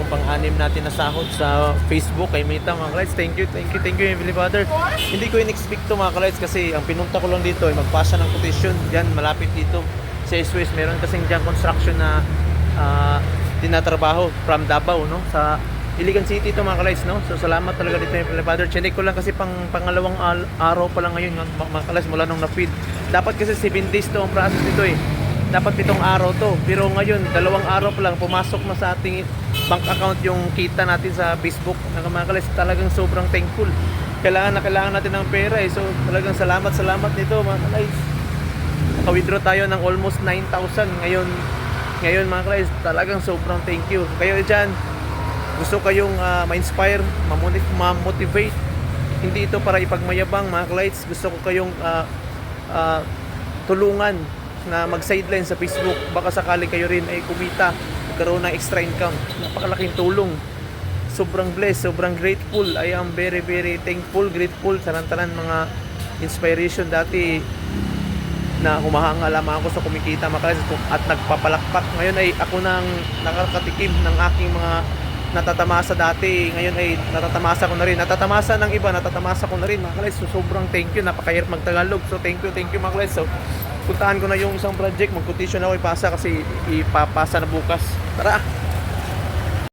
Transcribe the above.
pang-anim natin na sahod sa Facebook kay Mita mga kalights. Thank you Heavenly Father. Hindi ko in-expect to mga kalights kasi ang pinunta ko lang dito ay magpasa ng quotation diyan malapit dito sa SWS. Meron kasing diyan construction na tinatrabaho from Davao, no, sa Iligan City to mga kalights, no. So salamat talaga dito Heavenly Father. Chinek ko lang kasi pangalawang araw pa lang ngayon mga kalights mula nung na-feed. Dapat kasi 7 days to ang process nito eh. Dapat 7 araw to. Pero ngayon, 2 araw pa lang pumasok na sa ating bank account yung kita natin sa Facebook. Mga kalights, talagang sobrang thankful. Kailangan natin ng pera eh. So talagang salamat nito mga kalights. Naka-withdraw tayo ng almost 9,000 ngayon mga kalights. Talagang sobrang thank you. Kayo dyan, gusto kayong ma-inspire, ma-motivate. Hindi ito para ipagmayabang mga kalights. Gusto ko kayong tulungan na mag-sideline sa Facebook. Baka sakali kayo rin ay kumita, magkaroon ng extra income. Napakalaking tulong. Sobrang blessed, sobrang grateful. I am very thankful, grateful sa tanan mga inspiration dati na humahanga lamang ako sa kumikita mga kalights at nagpapalakpak. Ngayon ay ako nang nakakatikim ng aking mga natatamasa dati. Ngayon ay natatamasa ko na rin. Natatamasa ng iba, natatamasa ko na rin mga kalights. So sobrang thank you. Napakahirap magtagalog. So thank you mga kalights. So puntahan ko na yung isang project, mag-quotation ako ipasa kasi ipapasa na bukas. Tara!